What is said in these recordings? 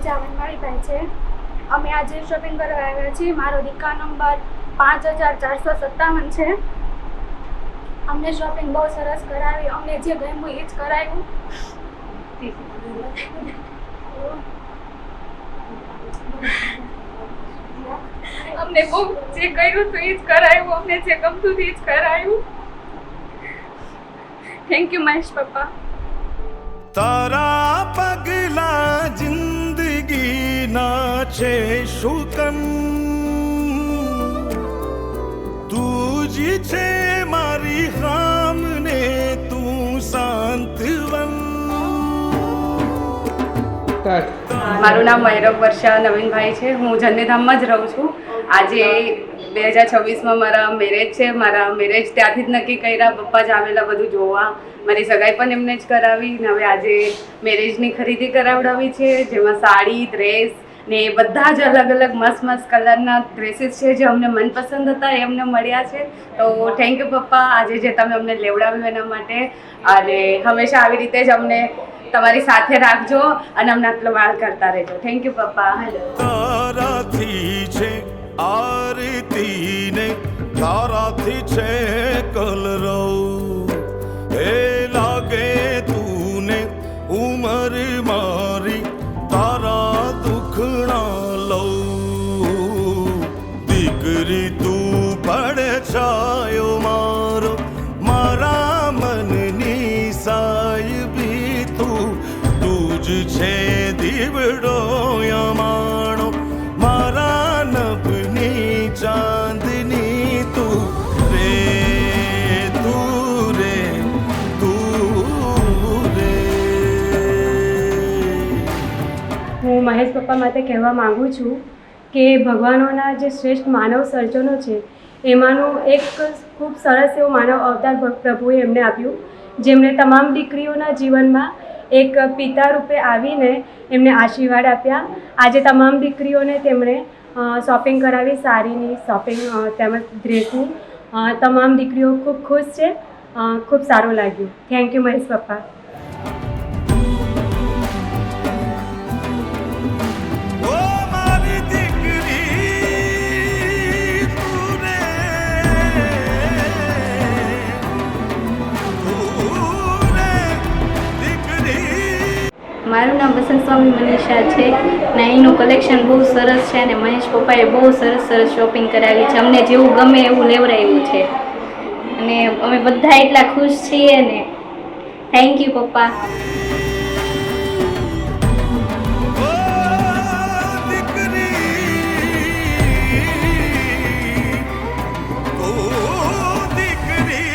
જામનવાડી ભાઈ છે। અમે આજે શોપિંગ કરવા આવ્યા છીએ। મારો દુકાન નંબર 5457 છે। અમને શોપિંગ બહુ સરસ કરાવી। અમને જે ગમ્યું એ જ કરાવ્યું। અમને બહુ જે કર્યું હતું એ જ કરાવ્યું। અમને જે ગમતું એ જ કરાવ્યું। થેન્ક યુ મહેશ પપ્પા। તારા પગલા જિંદગી ના છે શુકન, તું જ છે મારી સામને, તું શાંતવન। મારું નામ મહેરબ વર્ષા નવીનભાઈ છે। હું જન્નીધામમાં જ રહું છું। આજે 2026માં મારા મેરેજ છે। મારા મેરેજ ત્યાંથી જ નક્કી કર્યા। પપ્પા જ આવેલા બધું જોવા। મારી સગાઈ પણ એમને જ કરાવી ને હવે આજે મેરેજની ખરીદી કરાવડાવી છે, જેમાં સાડી, ડ્રેસ ને બધા જ અલગ અલગ મસ્ત મસ્ત કલરના ડ્રેસીસ છે જે અમને મનપસંદ હતા એ અમને મળ્યા છે। તો થેન્ક યુ પપ્પા, આજે જે તમે અમને લેવડાવ્યું એના માટે। અને હંમેશા આવી રીતે જ અમને તમારી સાથે રાખજો અને અમને આટલો વાળ કરતા રહેજો। થેન્ક યુ પપ્પા। તારાથી છે આરતી ને તારાથી છે કલરવ, એ લાગે તું ને ઉમર મારી તારા દુખણા લઉં। દીકરી તું પડે છાયો મારો, મારા મનની સાહેબી તું, તું જ છે દીવડો યમાણો, મારા નભની ચાંદની તું રે, તું રે, તું રે। હું મહેશ પપ્પા માટે કહેવા માગું છું કે ભગવાનોના જે શ્રેષ્ઠ માનવ સર્જનો છે એમાંનું એક ખૂબ સરસ એવો માનવ અવતાર પ્રભુએ એમને આપ્યું, જેમણે તમામ દીકરીઓના જીવનમાં એક પિતા રૂપે આવીને એમને આશીર્વાદ આપ્યા। આજે તમામ દીકરીઓને તેમણે શોપિંગ કરાવી, સાડીની શોપિંગ તેમજ ડ્રેસની। તમામ દીકરીઓ ખૂબ ખુશ છે। ખૂબ સારું લાગ્યું। થેન્ક યુ મહેશ પપ્પા। ઓ મારી દીકરી તું રે, તું રે દીકરી। મારું નામ વસંત સ્વામી મનીષા છે ને એનું કલેક્શન બહુ સરસ છે અને મહેશ પપ્પાએ બહુ સરસ સરસ શોપિંગ કરાવી છે। અમને જેવું ગમે એવું લેવડાવ્યું છે અને અમે બધા એટલા ખુશ છીએ ને। થેન્ક યુ પપ્પા। ઓ દીકરી ઓ દીકરી।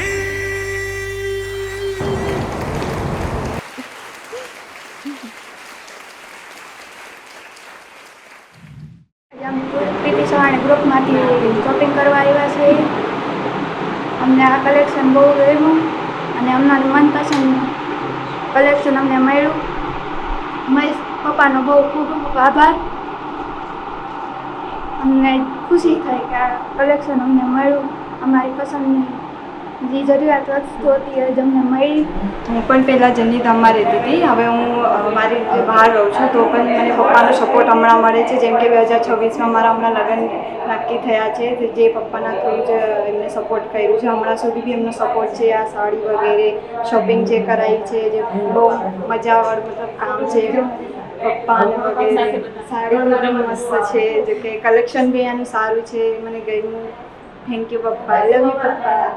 પ્રીતિ ચૌહાણ ગ્રુપમાંથી શોપિંગ કરવા આવ્યા છે। અમને આ કલેક્શન બહુ ગમ્યું અને અમારું મનપસંદ કલેક્શન અમને મળ્યું। મહેશ પપ્પાનો બહુ ખૂબ ખૂબ આભાર। અમને ખુશી થઈ કે આ કલેક્શન અમને મળ્યું। અમારી પસંદની જે જરૂરિયાત વસ્તુ હતી એ જ અમને મળી। હું પણ પહેલાં જન્નીધામમાં રહેતી હતી, હવે હું મારી રીતે બહાર રહું છું, તો પણ મને પપ્પાનો સપોર્ટ હમણાં મળે છે। જેમ કે 2026માં મારા હમણાં લગ્ન નક્કી થયા છે, જે પપ્પાના થ્રુ જ એમને સપોર્ટ કર્યું છે। હમણાં સુધી બી એમનો સપોર્ટ છે। આ સાડી વગેરે શોપિંગ જે કરાવી છે, જે બહુ મજાવાળું મતલબ કામ છે પપ્પાને વગેરે। સાડી બી મસ્ત છે, જે કે કલેક્શન બી એનું સારું છે, મને ગમ્યું। થેન્ક યુ પપ્પા, આઈ લવ યુ પપ્પા।